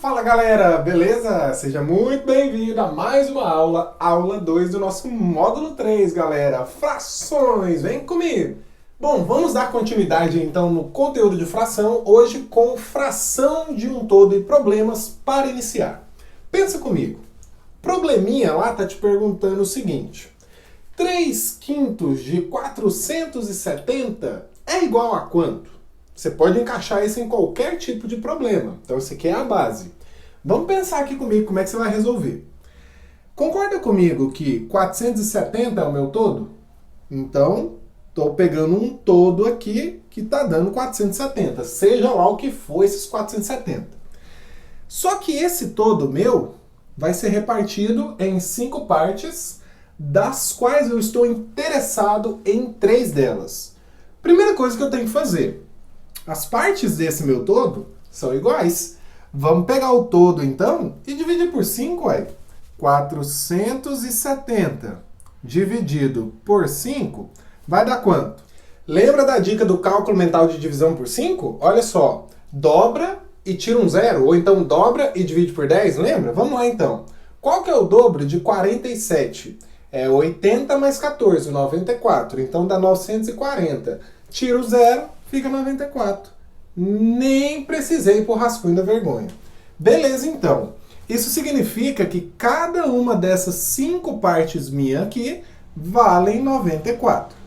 Fala galera, beleza? Seja muito bem-vindo a mais uma aula 2 do nosso módulo 3, galera. Frações, vem comigo! Bom, vamos dar continuidade então no conteúdo de fração, hoje com fração de um todo e problemas para iniciar. Pensa comigo, probleminha lá tá te perguntando o seguinte: 3/5 de 470 é igual a quanto? Você pode encaixar isso em qualquer tipo de problema. Então, isso aqui é a base. Vamos pensar aqui comigo como é que você vai resolver. Concorda comigo que 470 é o meu todo? Então, estou pegando um todo aqui que está dando 470. Seja lá o que for esses 470. Só que esse todo meu vai ser repartido em 5 partes, das quais eu estou interessado em 3 delas. Primeira coisa que eu tenho que fazer: as partes desse meu todo são iguais. Vamos pegar o todo, então, e dividir por 5, ué. 470 dividido por 5 vai dar quanto? Lembra da dica do cálculo mental de divisão por 5? Olha só, dobra e tira um zero, ou então dobra e divide por 10, lembra? Vamos lá, então. Qual que é o dobro de 47? É 80 mais 14, 94. Então dá 940. Tira o zero, fica 94. Nem precisei pôr rascunho da vergonha. Beleza, então. Isso significa que cada uma dessas 5 partes minhas aqui valem 94.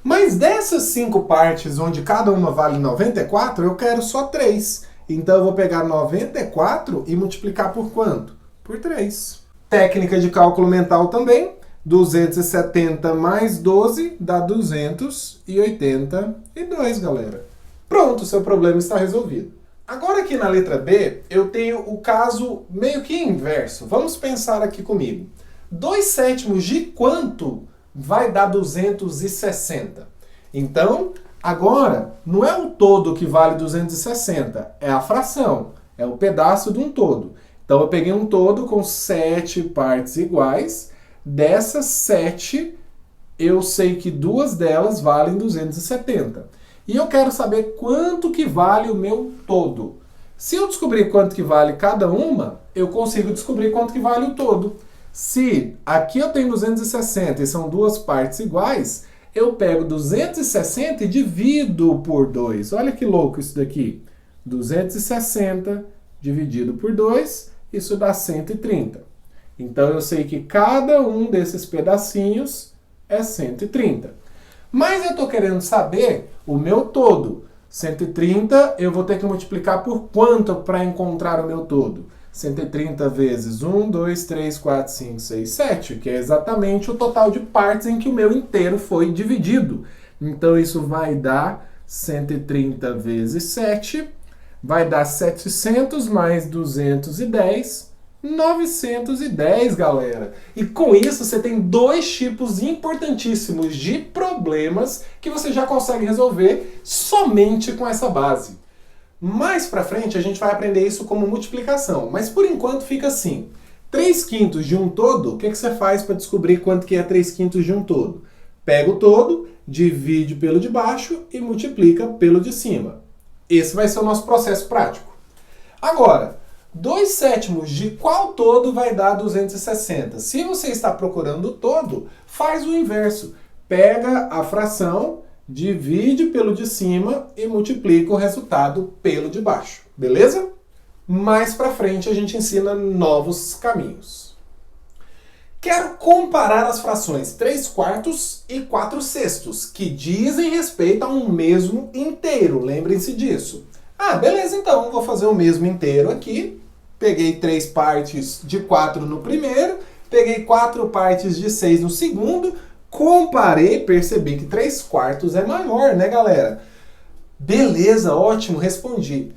Mas dessas 5 partes onde cada uma vale 94, eu quero só 3. Então eu vou pegar 94 e multiplicar por quanto? Por 3. Técnica de cálculo mental também. 270 mais 12 dá 282, galera. Pronto, seu problema está resolvido. Agora aqui na letra B, eu tenho o caso meio que inverso. Vamos pensar aqui comigo. 2/7 de quanto vai dar 260? Então, agora, não é o todo que vale 260, é a fração, é o pedaço de um todo. Então eu peguei um todo com 7 partes iguais. Dessas 7, eu sei que 2 delas valem 270. E eu quero saber quanto que vale o meu todo. Se eu descobrir quanto que vale cada uma, eu consigo descobrir quanto que vale o todo. Se aqui eu tenho 260 e são 2 partes iguais, eu pego 260 e divido por 2. Olha que louco isso daqui. 260 dividido por 2, isso dá 130. Então eu sei que cada um desses pedacinhos é 130. Mas eu estou querendo saber o meu todo. 130 eu vou ter que multiplicar por quanto para encontrar o meu todo? 130 vezes 1, 2, 3, 4, 5, 6, 7, que é exatamente o total de partes em que o meu inteiro foi dividido. Então isso vai dar 130 vezes 7, vai dar 700 mais 210, 910, galera. E com isso você tem 2 tipos importantíssimos de problemas que você já consegue resolver somente com essa base. Mais pra frente a gente vai aprender isso como multiplicação, mas por enquanto fica assim. 3/5 de um todo, o que você faz para descobrir quanto que é 3/5 de um todo? Pega o todo, divide pelo de baixo e multiplica pelo de cima. Esse vai ser o nosso processo prático. Agora, 2/7 de qual todo vai dar 260? Se você está procurando o todo, faz o inverso. Pega a fração, divide pelo de cima e multiplica o resultado pelo de baixo. Beleza? Mais pra frente a gente ensina novos caminhos. Quero comparar as frações 3/4 e 4/6, que dizem respeito a um mesmo inteiro. Lembrem-se disso. Ah, beleza, então vou fazer o mesmo inteiro aqui. Peguei 3 partes de 4 no primeiro, peguei 4 partes de 6 no segundo, comparei, percebi que 3/4 é maior, né, galera? Beleza, ótimo, respondi.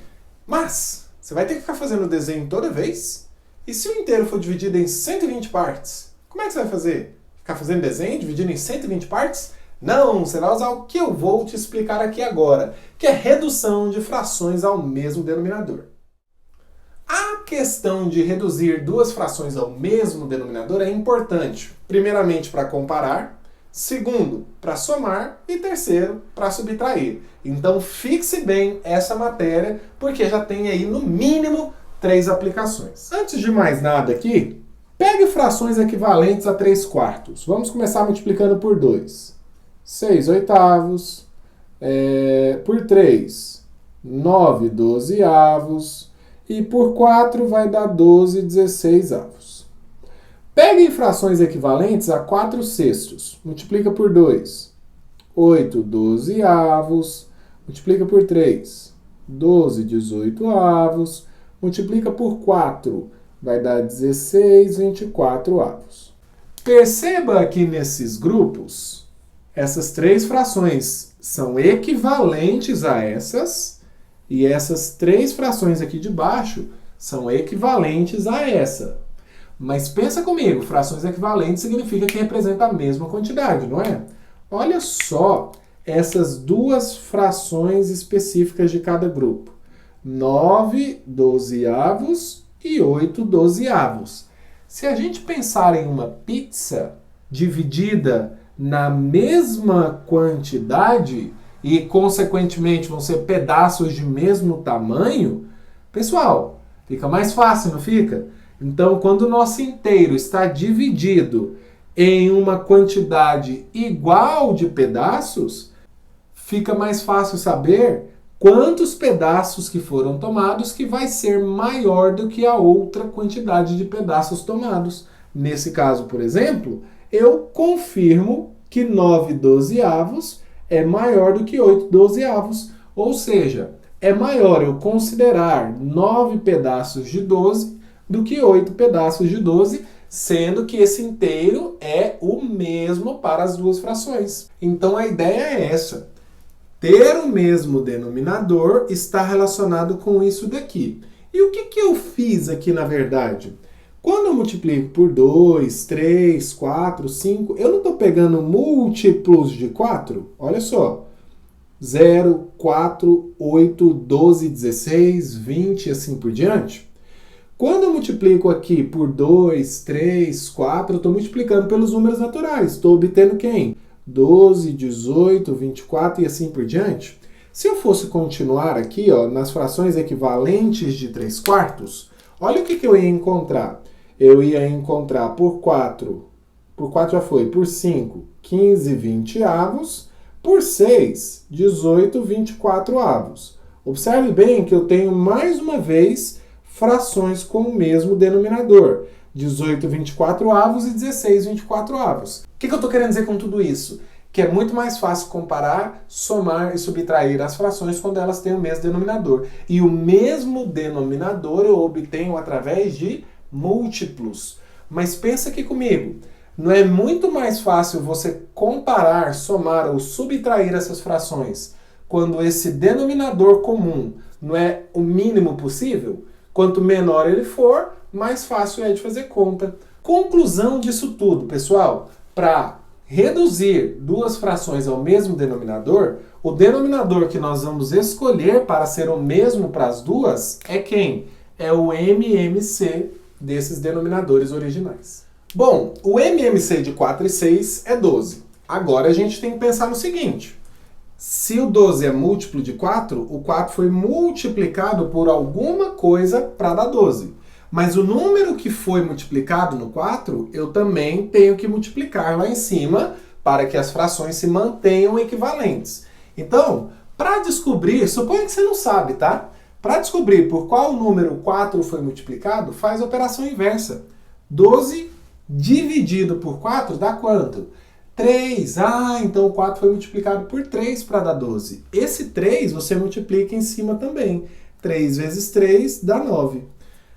Mas você vai ter que ficar fazendo o desenho toda vez? E se o inteiro for dividido em 120 partes? Como é que você vai fazer? Ficar fazendo desenho, dividindo em 120 partes? Não, você vai usar o que eu vou te explicar aqui agora, que é redução de frações ao mesmo denominador. A questão de reduzir 2 frações ao mesmo denominador é importante. Primeiramente, para comparar. Segundo, para somar. E terceiro, para subtrair. Então, fixe bem essa matéria, porque já tem aí, no mínimo, 3 aplicações. Antes de mais nada aqui, pegue frações equivalentes a 3/4. Vamos começar multiplicando por 2. 6/8, por 3, 9/12, e por 4 vai dar 12/16. Pegue frações equivalentes a 4/6. Multiplica por 2, 8/12, multiplica por 3, 12/18, multiplica por 4, vai dar 16/24. Perceba que nesses grupos, essas 3 frações são equivalentes a essas, e essas 3 frações aqui de baixo são equivalentes a essa. Mas pensa comigo, frações equivalentes significa que representa a mesma quantidade, não é? Olha só essas 2 frações específicas de cada grupo. 9/12 e 8/12. Se a gente pensar em uma pizza dividida na mesma quantidade e, consequentemente, vão ser pedaços de mesmo tamanho, pessoal, fica mais fácil, não fica? Então, quando o nosso inteiro está dividido em uma quantidade igual de pedaços, fica mais fácil saber quantos pedaços que foram tomados que vai ser maior do que a outra quantidade de pedaços tomados. Nesse caso, por exemplo, eu confirmo que 9/12 é maior do que 8/12, ou seja, é maior eu considerar 9 pedaços de 12 do que 8 pedaços de 12, sendo que esse inteiro é o mesmo para as 2 frações. Então a ideia é essa. Ter o mesmo denominador está relacionado com isso daqui. E o que eu fiz aqui na verdade? Quando eu multiplico por 2, 3, 4, 5, eu não estou pegando múltiplos de 4? Olha só. 0, 4, 8, 12, 16, 20 e assim por diante. Quando eu multiplico aqui por 2, 3, 4, eu estou multiplicando pelos números naturais. Estou obtendo quem? 12, 18, 24 e assim por diante. Se eu fosse continuar aqui, ó, nas frações equivalentes de 3/4, olha o que eu ia encontrar. Eu ia encontrar por 4 já foi, por 5, 15/20, por 6, 18/24. Observe bem que eu tenho mais uma vez frações com o mesmo denominador. 18/24 e 16/24. O que eu estou querendo dizer com tudo isso? Que é muito mais fácil comparar, somar e subtrair as frações quando elas têm o mesmo denominador. E o mesmo denominador eu obtenho através de múltiplos. Mas pensa aqui comigo, não é muito mais fácil você comparar, somar ou subtrair essas frações quando esse denominador comum não é o mínimo possível? Quanto menor ele for, mais fácil é de fazer conta. Conclusão disso tudo, pessoal, para reduzir 2 frações ao mesmo denominador, o denominador que nós vamos escolher para ser o mesmo para as duas é quem? É o MMC desses denominadores originais. Bom, o MMC de 4 e 6 é 12. Agora a gente tem que pensar no seguinte. Se o 12 é múltiplo de 4, o 4 foi multiplicado por alguma coisa para dar 12. Mas o número que foi multiplicado no 4, eu também tenho que multiplicar lá em cima para que as frações se mantenham equivalentes. Então, para descobrir, suponha que você não sabe, tá? Para descobrir por qual número o 4 foi multiplicado, faz a operação inversa. 12 dividido por 4 dá quanto? 3. Então o 4 foi multiplicado por 3 para dar 12. Esse 3 você multiplica em cima também. 3 vezes 3 dá 9.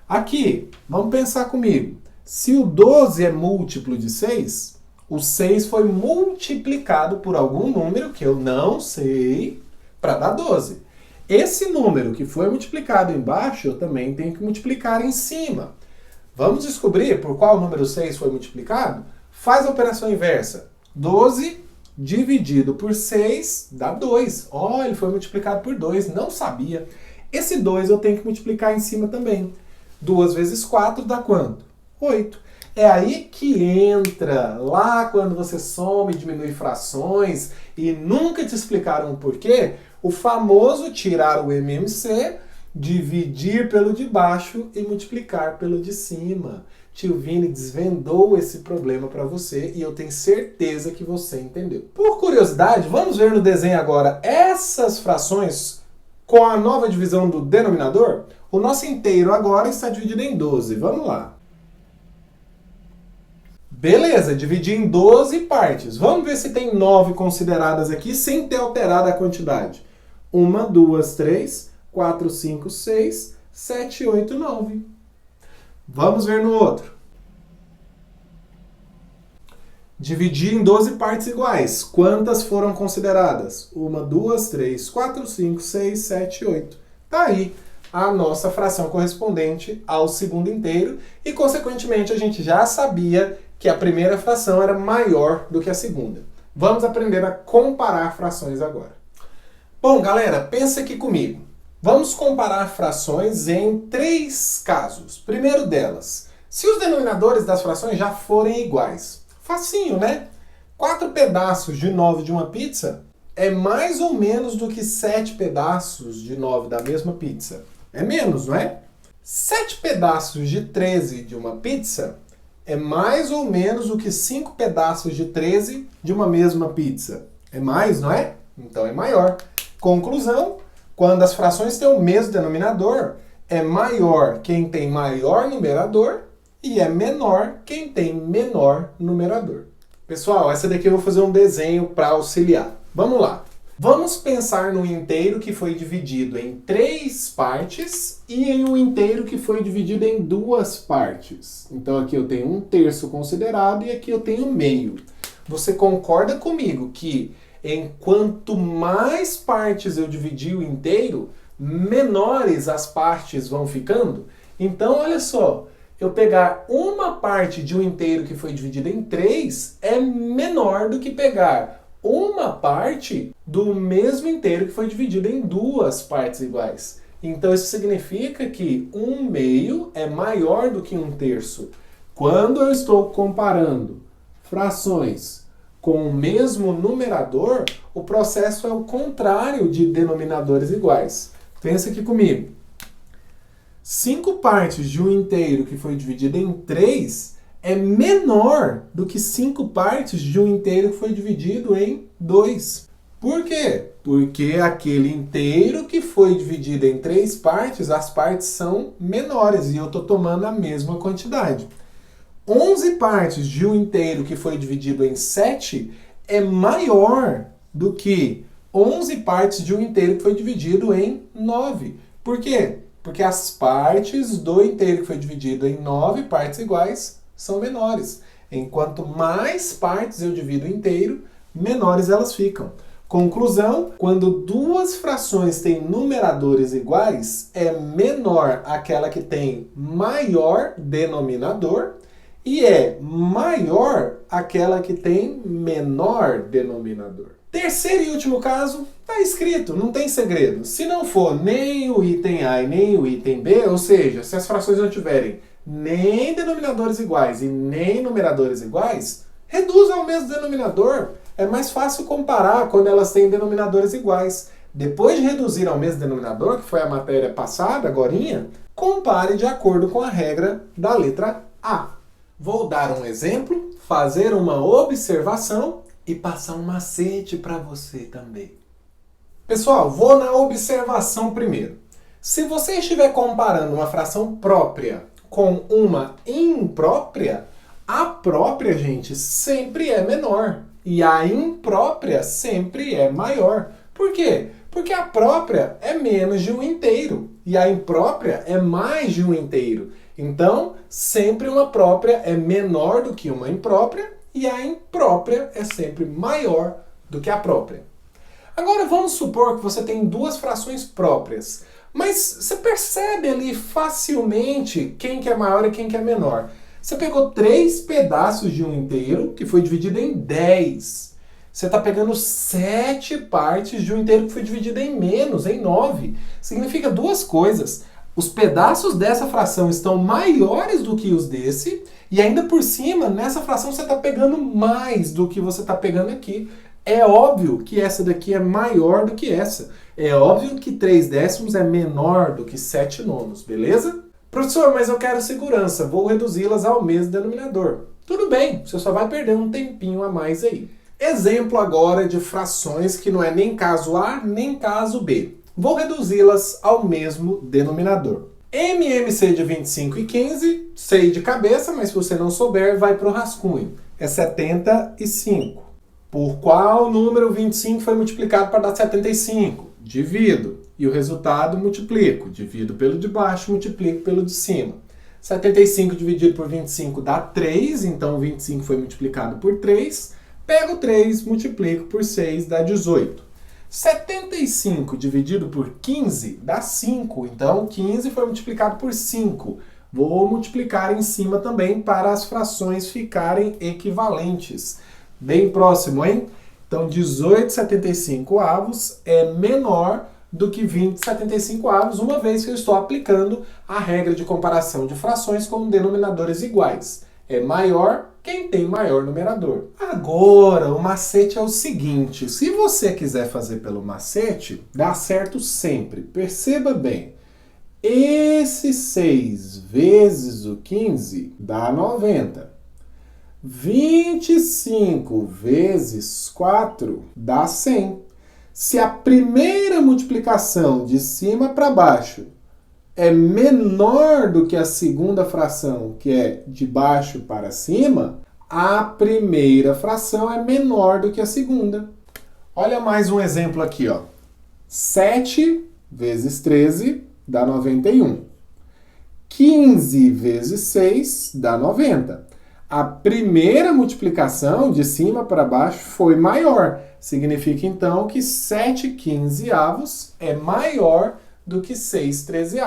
Aqui, vamos pensar comigo. Se o 12 é múltiplo de 6, o 6 foi multiplicado por algum número que eu não sei para dar 12. Esse número que foi multiplicado embaixo, eu também tenho que multiplicar em cima. Vamos descobrir por qual número 6 foi multiplicado? Faz a operação inversa. 12 dividido por 6 dá 2. Ele foi multiplicado por 2, não sabia. Esse 2 eu tenho que multiplicar em cima também. 2 vezes 4 dá quanto? 8. É aí que entra, lá quando você soma e diminui frações e nunca te explicaram o porquê, o famoso tirar o MMC Dividir pelo de baixo e multiplicar pelo de cima. Tio Vini desvendou esse problema para você e eu tenho certeza que você entendeu. Por curiosidade, vamos ver no desenho agora essas frações com a nova divisão do denominador? O nosso inteiro agora está dividido em 12. Vamos lá. Beleza, dividi em 12 partes. Vamos ver se tem 9 consideradas aqui sem ter alterado a quantidade. 1, 2, 3, 4, 5, 6, 7, 8, 9. Vamos ver no outro. Dividi em 12 partes iguais. Quantas foram consideradas? 1, 2, 3, 4, 5, 6, 7, 8. Tá aí a nossa fração correspondente ao segundo inteiro e, consequentemente, a gente já sabia que a primeira fração era maior do que a segunda. Vamos aprender a comparar frações agora. Bom, galera, pensa aqui comigo. Vamos comparar frações em 3 casos. Primeiro delas, se os denominadores das frações já forem iguais. Facinho, né? 4 pedaços de 9 de uma pizza é mais ou menos do que 7 pedaços de 9 da mesma pizza. É menos, não é? 7 pedaços de 13 de uma pizza é mais ou menos do que 5 pedaços de 13 de uma mesma pizza. É mais, não é? Então é maior. Conclusão, quando as frações têm o mesmo denominador, é maior quem tem maior numerador e é menor quem tem menor numerador. Pessoal, essa daqui eu vou fazer um desenho para auxiliar. Vamos lá. Vamos pensar no inteiro que foi dividido em 3 partes e em um inteiro que foi dividido em 2 partes. Então aqui eu tenho 1/3 considerado e aqui eu tenho meio. Você concorda comigo que enquanto mais partes eu dividir o inteiro, menores as partes vão ficando? Então olha só, eu pegar uma parte de um inteiro que foi dividido em 3 é menor do que pegar uma parte do mesmo inteiro que foi dividido em 2 partes iguais. Então isso significa que 1/2 é maior do que 1/3. Quando eu estou comparando frações com o mesmo numerador, o processo é o contrário de denominadores iguais. Pensa aqui comigo. 5 partes de um inteiro que foi dividido em 3 é menor do que 5 partes de um inteiro que foi dividido em 2. Por quê? Porque aquele inteiro que foi dividido em 3 partes, as partes são menores e eu estou tomando a mesma quantidade. 11 partes de um inteiro que foi dividido em 7 é maior do que 11 partes de um inteiro que foi dividido em 9. Por quê? Porque as partes do inteiro que foi dividido em 9 partes iguais são menores. Enquanto mais partes eu divido o inteiro, menores elas ficam. Conclusão, quando 2 frações têm numeradores iguais, é menor aquela que tem maior denominador e é maior aquela que tem menor denominador. Terceiro e último caso, está escrito, não tem segredo. Se não for nem o item A e nem o item B, ou seja, se as frações não tiverem nem denominadores iguais e nem numeradores iguais, reduz ao mesmo denominador. É mais fácil comparar quando elas têm denominadores iguais. Depois de reduzir ao mesmo denominador, que foi a matéria passada, agorinha, compare de acordo com a regra da letra A. Vou dar um exemplo, fazer uma observação e passar um macete para você também. Pessoal, vou na observação primeiro. Se você estiver comparando uma fração própria com uma imprópria, a própria, gente, sempre é menor. E a imprópria sempre é maior. Por quê? Porque a própria é menos de um inteiro. E a imprópria é mais de um inteiro. Então, sempre uma própria é menor do que uma imprópria. E a imprópria é sempre maior do que a própria. Agora vamos supor que você tem 2 frações próprias. Mas você percebe ali facilmente quem que é maior e quem que é menor. Você pegou 3 pedaços de um inteiro que foi dividido em 10. Você está pegando 7 partes de um inteiro que foi dividido em menos, em 9. Significa 2 coisas. Os pedaços dessa fração estão maiores do que os desse. E ainda por cima, nessa fração você está pegando mais do que você está pegando aqui. É óbvio que essa daqui é maior do que essa. É óbvio que 3 décimos é menor do que 7 nonos, beleza? Professor, mas eu quero segurança, vou reduzi-las ao mesmo denominador. Tudo bem, você só vai perder um tempinho a mais aí. Exemplo agora de frações que não é nem caso A nem caso B. Vou reduzi-las ao mesmo denominador. MMC de 25 e 15, sei de cabeça, mas se você não souber, vai para o rascunho. É 75. Por qual número 25 foi multiplicado para dar 75? Divido. E o resultado multiplico. Divido pelo de baixo, multiplico pelo de cima. 75 dividido por 25 dá 3, então 25 foi multiplicado por 3. Pego 3, multiplico por 6, dá 18. 75 dividido por 15 dá 5, então 15 foi multiplicado por 5. Vou multiplicar em cima também para as frações ficarem equivalentes. Bem próximo, hein? Então 18,75 é menor do que 20,75, uma vez que eu estou aplicando a regra de comparação de frações com denominadores iguais. É maior quem tem maior numerador. Agora, o macete é o seguinte, se você quiser fazer pelo macete, dá certo sempre. Perceba bem, esse 6 vezes o 15 dá 90. 25 vezes 4 dá 100. Se a primeira multiplicação de cima para baixo é menor do que a segunda fração, que é de baixo para cima, a primeira fração é menor do que a segunda. Olha mais um exemplo aqui, ó. 7 vezes 13 dá 91. 15 vezes 6 dá 90. A primeira multiplicação de cima para baixo foi maior. Significa então que 7/15 é maior do que 6/13.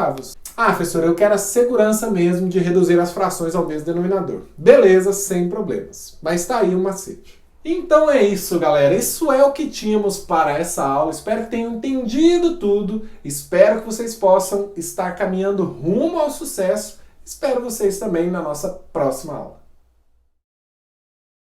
Ah, professor, eu quero a segurança mesmo de reduzir as frações ao mesmo denominador. Beleza, sem problemas. Mas tá aí o macete. Então é isso, galera. Isso é o que tínhamos para essa aula. Espero que tenham entendido tudo. Espero que vocês possam estar caminhando rumo ao sucesso. Espero vocês também na nossa próxima aula.